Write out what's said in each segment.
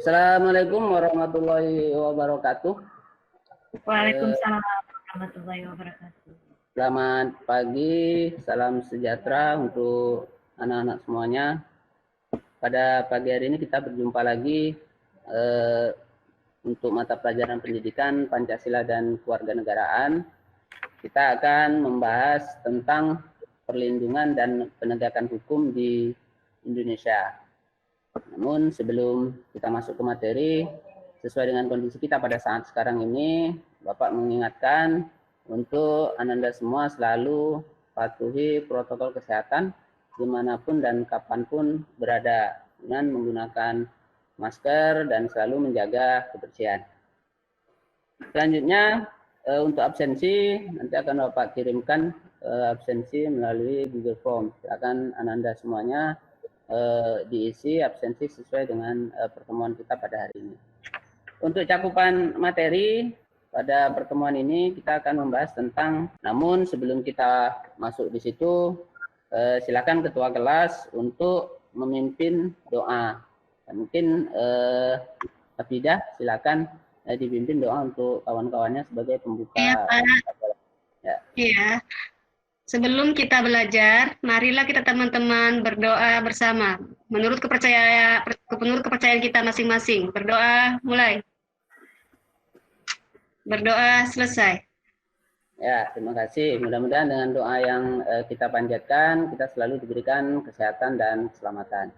Assalamualaikum warahmatullahi wabarakatuh. Waalaikumsalam warahmatullahi wabarakatuh. Selamat pagi, salam sejahtera untuk anak-anak semuanya. Pada pagi hari ini kita berjumpa lagi untuk mata pelajaran pendidikan Pancasila dan Kewarganegaraan. Kita akan membahas tentang perlindungan dan penegakan hukum di Indonesia. Namun sebelum kita masuk ke materi, sesuai dengan kondisi kita pada saat sekarang ini, Bapak mengingatkan untuk Ananda semua selalu patuhi protokol kesehatan dimanapun dan kapanpun berada dengan menggunakan masker dan selalu menjaga kebersihan. Selanjutnya untuk absensi nanti akan Bapak kirimkan absensi melalui Google Form. Silakan Ananda semuanya diisi absensi sesuai dengan pertemuan kita pada hari ini. Untuk cakupan materi pada pertemuan ini kita akan membahas tentang, namun sebelum kita masuk di situ, silakan ketua kelas untuk memimpin doa. Mungkin Hafidah silakan dipimpin doa untuk kawan-kawannya sebagai pembuka. Ya. Iya. Sebelum kita belajar, marilah kita teman-teman berdoa bersama. Menurut kepercayaan kita masing-masing. Berdoa mulai. Berdoa selesai. Ya, terima kasih. Mudah-mudahan dengan doa yang kita panjatkan, kita selalu diberikan kesehatan dan keselamatan.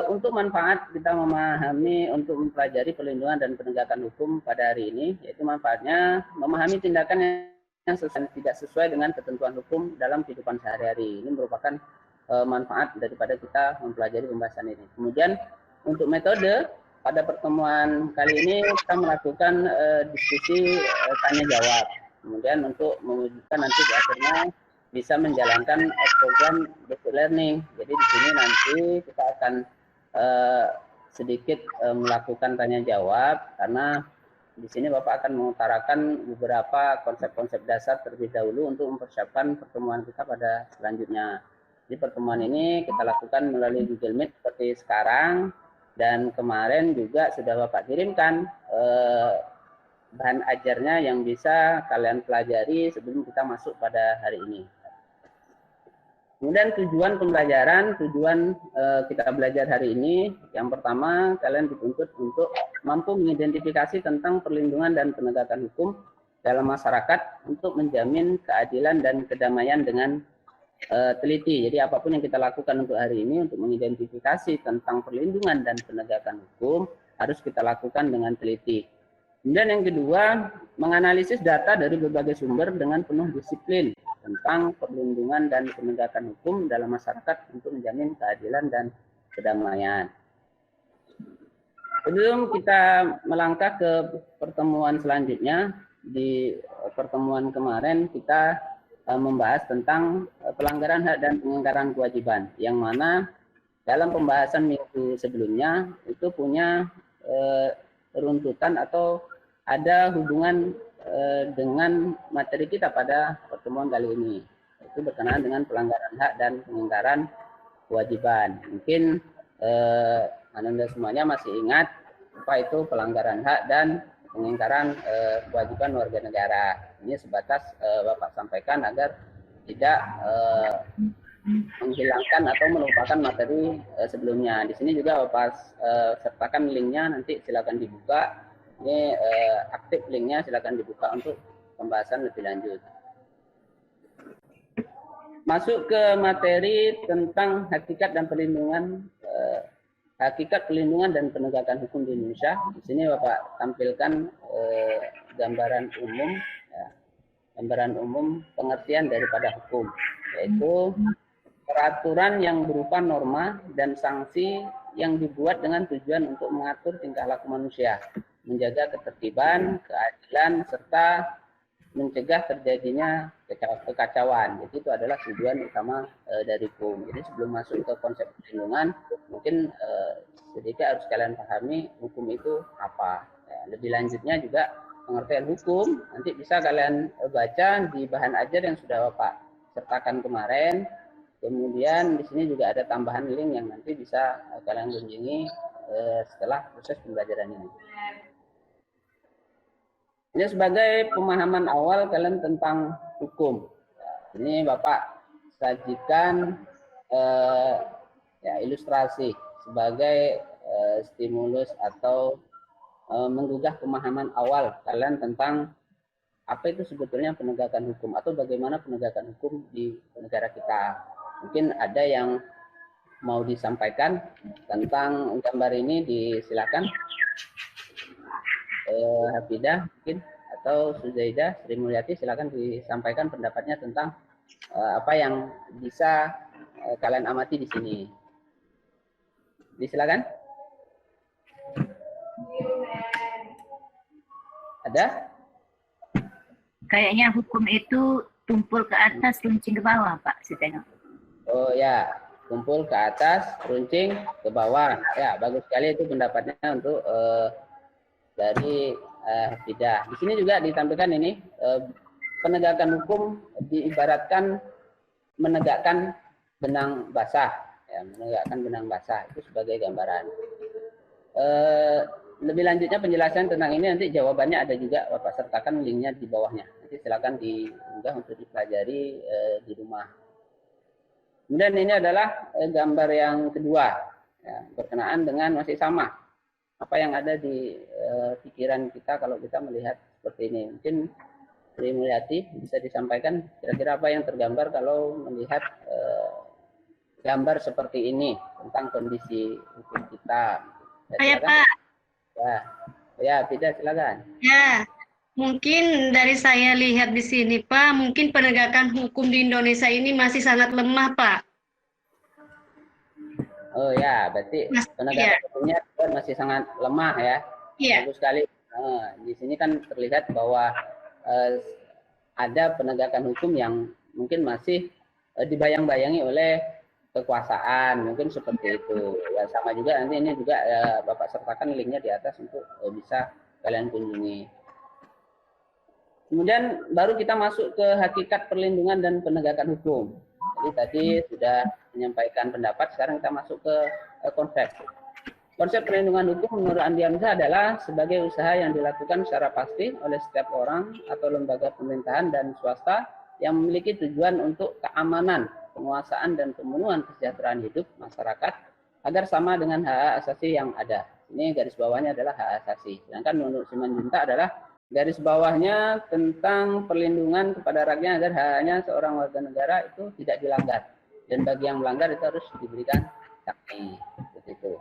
Untuk manfaat kita memahami untuk mempelajari perlindungan dan penegakan hukum pada hari ini, yaitu manfaatnya memahami tindakan yang tidak sesuai dengan ketentuan hukum dalam kehidupan sehari-hari. Ini merupakan manfaat daripada kita mempelajari pembahasan ini. Kemudian untuk metode, pada pertemuan kali ini kita melakukan diskusi tanya jawab. Kemudian untuk mewujudkan nanti di akhirnya bisa menjalankan program basic learning. Jadi di sini nanti kita akan sedikit melakukan tanya jawab karena di sini Bapak akan mengutarakan beberapa konsep-konsep dasar terlebih dahulu untuk mempersiapkan pertemuan kita pada selanjutnya. Di pertemuan ini kita lakukan melalui Google Meet seperti sekarang, dan kemarin juga sudah Bapak kirimkan bahan ajarnya yang bisa kalian pelajari sebelum kita masuk pada hari ini. Kemudian tujuan pembelajaran, kita belajar hari ini, yang pertama kalian dituntut untuk mampu mengidentifikasi tentang perlindungan dan penegakan hukum dalam masyarakat untuk menjamin keadilan dan kedamaian dengan teliti. Jadi apapun yang kita lakukan untuk hari ini untuk mengidentifikasi tentang perlindungan dan penegakan hukum harus kita lakukan dengan teliti. Kemudian yang kedua, menganalisis data dari berbagai sumber dengan penuh disiplin tentang perlindungan dan penegakan hukum dalam masyarakat untuk menjamin keadilan dan kedamaian. Sebelum kita melangkah ke pertemuan selanjutnya, di pertemuan kemarin kita membahas tentang pelanggaran hak dan pengingkaran kewajiban, yang mana dalam pembahasan minggu sebelumnya itu punya runtutan atau ada hubungan dengan materi kita pada pertemuan kali ini, itu berkenaan dengan pelanggaran hak dan pengingkaran kewajiban. Mungkin Anda semuanya masih ingat apa itu pelanggaran hak dan pengingkaran kewajiban warga negara. Ini sebatas Bapak sampaikan agar tidak menghilangkan atau melupakan materi sebelumnya. Di sini juga Bapak sertakan linknya, nanti silakan dibuka. Ini aktif linknya, silakan dibuka untuk pembahasan lebih lanjut. Masuk ke materi tentang hakikat perlindungan dan penegakan hukum di Indonesia. Di sini Bapak tampilkan gambaran umum pengertian daripada hukum, yaitu peraturan yang berupa norma dan sanksi yang dibuat dengan tujuan untuk mengatur tingkah laku manusia, menjaga ketertiban, keadilan, serta mencegah terjadinya kekacauan. Jadi itu adalah tujuan utama dari hukum. Jadi sebelum masuk ke konsep perlindungan, mungkin sedikit harus kalian pahami hukum itu apa. Ya, lebih lanjutnya juga pengertian hukum nanti bisa kalian baca di bahan ajar yang sudah Bapak sertakan kemarin. Kemudian di sini juga ada tambahan link yang nanti bisa kalian kunjungi setelah proses pembelajaran ini. Ini sebagai pemahaman awal kalian tentang hukum. Ini Bapak sajikan ilustrasi sebagai stimulus atau menggugah pemahaman awal kalian tentang apa itu sebetulnya penegakan hukum atau bagaimana penegakan hukum di negara kita. Mungkin ada yang mau disampaikan tentang gambar ini, disilakan. Hafidah mungkin atau Suzaidah Sri Mulyati, silakan disampaikan pendapatnya tentang apa yang bisa kalian amati di sini. Disilakan. Ada? Kayaknya hukum itu tumpul ke atas, runcing ke bawah, Pak. Saya tengok. Oh ya, tumpul ke atas, runcing ke bawah. Ya, bagus sekali itu pendapatnya untuk dari Hafidah. Di sini juga ditampilkan ini penegakan hukum diibaratkan menegakkan benang basah, ya, menegakkan benang basah itu sebagai gambaran. Lebih lanjutnya penjelasan tentang ini nanti jawabannya ada juga, Bapak sertakan linknya di bawahnya. Nanti silakan diunggah untuk dipelajari di rumah. Kemudian ini adalah gambar yang kedua, ya, berkenaan dengan masih sama apa yang ada di pikiran kita kalau kita melihat seperti ini. Mungkin Sri Mulyati bisa disampaikan kira-kira apa yang tergambar kalau melihat gambar seperti ini tentang kondisi hukum kita. Ya, Pak. Ya, tidak, silakan. Ya, mungkin dari saya lihat di sini, Pak, mungkin penegakan hukum di Indonesia ini masih sangat lemah, Pak. Oh ya, berarti penegakan hukumnya masih sangat lemah ya. Iya. Bagus sekali. Di sini kan terlihat bahwa ada penegakan hukum yang mungkin masih dibayang-bayangi oleh kekuasaan, mungkin seperti itu. Ya, sama juga nanti ini juga Bapak sertakan linknya di atas untuk bisa kalian kunjungi. Kemudian baru kita masuk ke hakikat perlindungan dan penegakan hukum. Jadi tadi sudah menyampaikan pendapat, sekarang kita masuk ke konsep. Konsep perlindungan hukum menurut Andi Hamzah adalah sebagai usaha yang dilakukan secara pasti oleh setiap orang atau lembaga pemerintahan dan swasta yang memiliki tujuan untuk keamanan, penguasaan, dan pemenuhan kesejahteraan hidup masyarakat agar sama dengan hak asasi yang ada. Ini garis bawahnya adalah hak asasi. Sedangkan menurut Simanjuntak adalah garis bawahnya tentang perlindungan kepada rakyat agar haknya seorang warga negara itu tidak dilanggar. Dan bagi yang melanggar itu harus diberikan sanksi. Seperti itu.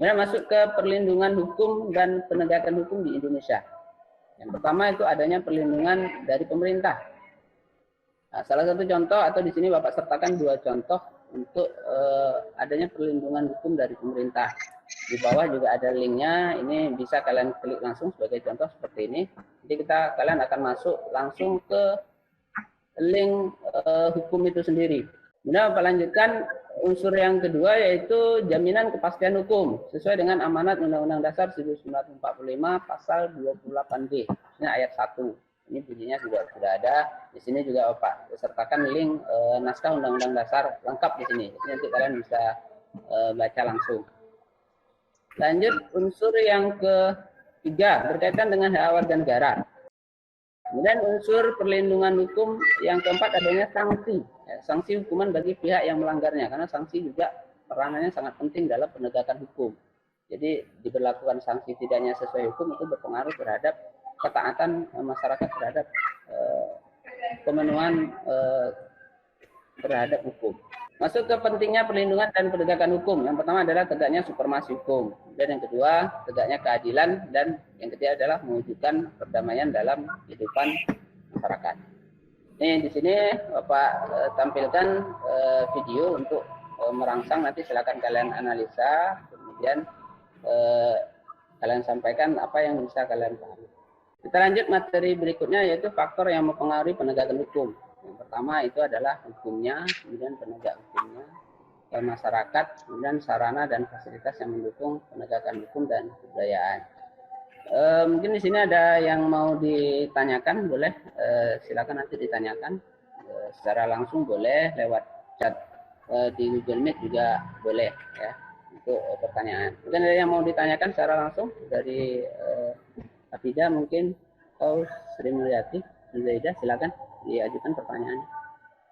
Kemudian masuk ke perlindungan hukum dan penegakan hukum di Indonesia. Yang pertama itu adanya perlindungan dari pemerintah. Nah, salah satu contoh atau di sini Bapak sertakan dua contoh untuk adanya perlindungan hukum dari pemerintah. Di bawah juga ada linknya, ini bisa kalian klik langsung sebagai contoh seperti ini. Jadi kalian akan masuk langsung ke link hukum itu sendiri. Kemudian Bapak lanjutkan unsur yang kedua yaitu jaminan kepastian hukum sesuai dengan amanat Undang-Undang Dasar 1945 pasal 28B, ini ayat 1. Ini bunyinya juga sudah ada. Di sini juga Bapak sertakan link naskah Undang-Undang Dasar lengkap di sini. Jadi nanti kalian bisa baca langsung. Lanjut unsur yang ketiga berkaitan dengan hak warga negara. Kemudian unsur perlindungan hukum yang keempat adanya sanksi. Ya, sanksi hukuman bagi pihak yang melanggarnya, karena sanksi juga peranannya sangat penting dalam penegakan hukum. Jadi diberlakukan sanksi tidaknya sesuai hukum itu berpengaruh terhadap ketaatan masyarakat terhadap pemenuhan terhadap hukum. Masuk ke pentingnya perlindungan dan penegakan hukum. Yang pertama adalah tegaknya supremasi hukum. Dan yang kedua, tegaknya keadilan. Dan yang ketiga adalah mewujudkan perdamaian dalam kehidupan masyarakat. Ini di sini Bapak tampilkan video untuk merangsang. Nanti silakan kalian analisa. Kemudian kalian sampaikan apa yang bisa kalian pahami. Kita lanjut materi berikutnya yaitu faktor yang mempengaruhi penegakan hukum. Yang pertama itu adalah hukumnya, kemudian penegak hukumnya, masyarakat, kemudian sarana dan fasilitas yang mendukung penegakan hukum dan kebudayaan. Mungkin di sini ada yang mau ditanyakan, boleh silakan nanti ditanyakan secara langsung, boleh lewat chat di Google Meet juga boleh ya. untuk pertanyaan. Mungkin ada yang mau ditanyakan secara langsung dari Hafidah mungkin, atau Sri Mulyati, Zaidah, silakan diajukan pertanyaannya.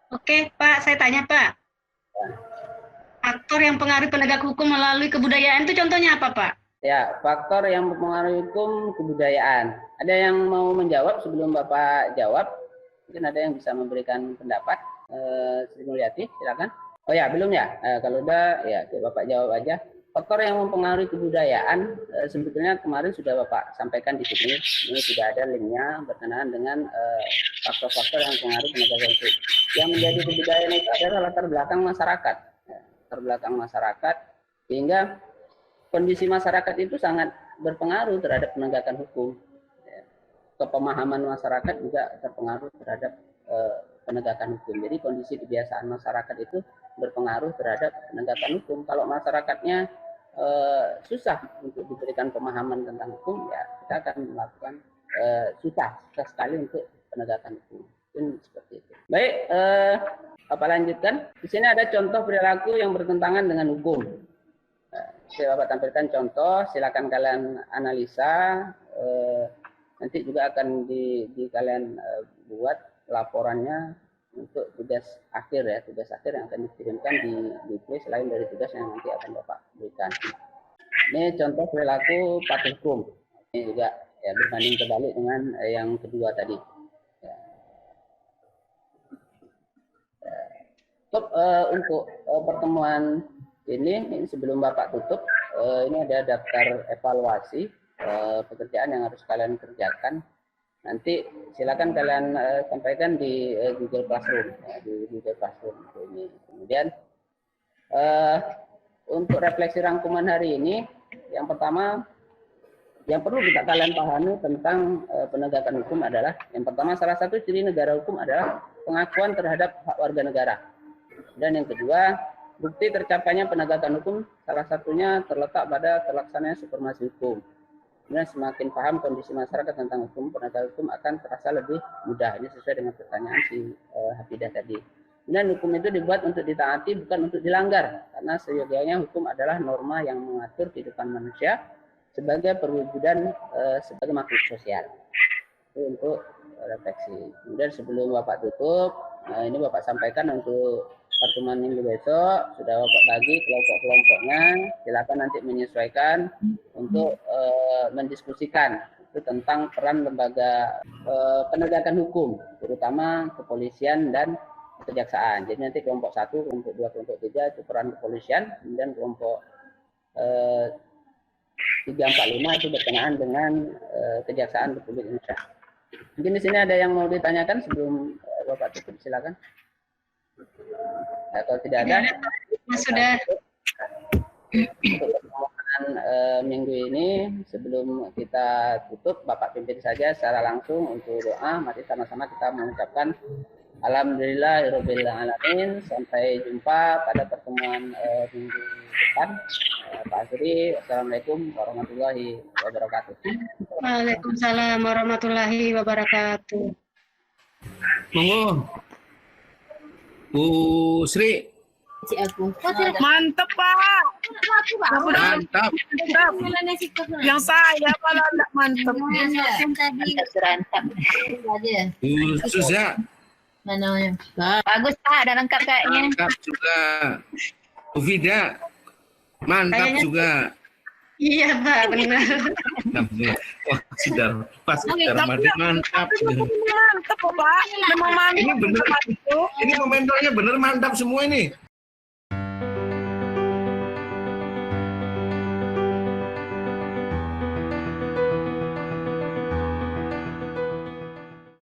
Oke, Pak, saya tanya, Pak. Faktor yang pengaruh penegak hukum melalui kebudayaan itu contohnya apa, Pak? Ya, faktor yang mempengaruhi hukum kebudayaan. Ada yang mau menjawab sebelum Bapak jawab? Mungkin ada yang bisa memberikan pendapat. Sri Mulyati, silakan. Oh ya, belum ya? Kalau udah, ya Bapak jawab aja. Faktor yang mempengaruhi kebudayaan, sebetulnya kemarin sudah Bapak sampaikan di sini. Ini sudah ada linknya berkenaan dengan faktor-faktor yang mempengaruhi penegakan hukum. Yang menjadi kebudayaan itu adalah latar belakang masyarakat. Latar belakang masyarakat, sehingga kondisi masyarakat itu sangat berpengaruh terhadap penegakan hukum. Kepemahaman masyarakat juga terpengaruh terhadap penegakan hukum. Jadi kondisi kebiasaan masyarakat itu berpengaruh terhadap penegakan hukum. Kalau masyarakatnya susah untuk diberikan pemahaman tentang hukum, ya kita akan melakukan susah sekali untuk penegakan hukum. Mungkin seperti itu. Baik, apa lanjutkan? Di sini ada contoh perilaku yang bertentangan dengan hukum. Saya Bapak tampilkan contoh, silakan kalian analisa. Nanti juga akan di kalian buat laporannya untuk tugas akhir ya, tugas akhir yang akan dikirimkan di play selain dari tugas yang nanti akan Bapak berikan. Ini contoh perilaku patuh hukum. Ini juga ya berbanding terbalik dengan yang kedua tadi. Ya. Untuk pertemuan ini sebelum Bapak tutup, ini ada daftar evaluasi pekerjaan yang harus kalian kerjakan. Nanti silakan kalian sampaikan di Google Classroom, ya, di Google Classroom ini. Kemudian untuk refleksi rangkuman hari ini, yang pertama yang perlu kalian pahami tentang penegakan hukum adalah, yang pertama, salah satu ciri negara hukum adalah pengakuan terhadap hak warga negara. Dan yang kedua, bukti tercapainya penegakan hukum salah satunya terletak pada terlaksananya supremasi hukum. Kemudian semakin paham kondisi masyarakat tentang hukum, penegakan hukum akan terasa lebih mudah. Ini sesuai dengan pertanyaan si Hafidah tadi. Kemudian hukum itu dibuat untuk ditaati, bukan untuk dilanggar. Karena seyogianya hukum adalah norma yang mengatur kehidupan manusia sebagai perwujudan sebagai makhluk sosial. Itu untuk refleksi. Kemudian sebelum Bapak tutup, ini Bapak sampaikan untuk pertemuan minggu besok sudah Bapak bagi kelompok-kelompoknya. Silakan nanti menyesuaikan untuk mendiskusikan itu tentang peran lembaga penegakan hukum, terutama kepolisian dan kejaksaan. Jadi nanti kelompok 1, kelompok 2, kelompok 3 itu peran kepolisian, kemudian kelompok 3, 4, 5 itu berkenaan dengan Kejaksaan Republik Indonesia. Mungkin di sini ada yang mau ditanyakan sebelum Bapak tutup, silakan. Kalau tidak ada, sudah. Untuk pertemuan minggu ini sebelum kita tutup, Bapak pimpin saja secara langsung untuk doa. Mari sama-sama kita mengucapkan alhamdulillahirabbil alamin. Sampai jumpa pada pertemuan minggu depan. Pak Asri, wassalamualaikum warahmatullahi wabarakatuh. Waalaikumsalam warahmatullahi wabarakatuh. Monggo. Bu Sri. Mantap, Pak. Mantap. Yang saya malah enggak mantap. Khusus ya. Bagus Pak, udah lengkap kayaknya. Mantap juga. Bu Vida. Mantap Kayaknya. juga. Iya, Pak, benar. Wah, sudah pas Ramadan mantap. Mantap, Pak. Memang mantap. Ini bener. Ini komentarnya bener mantap semua ini.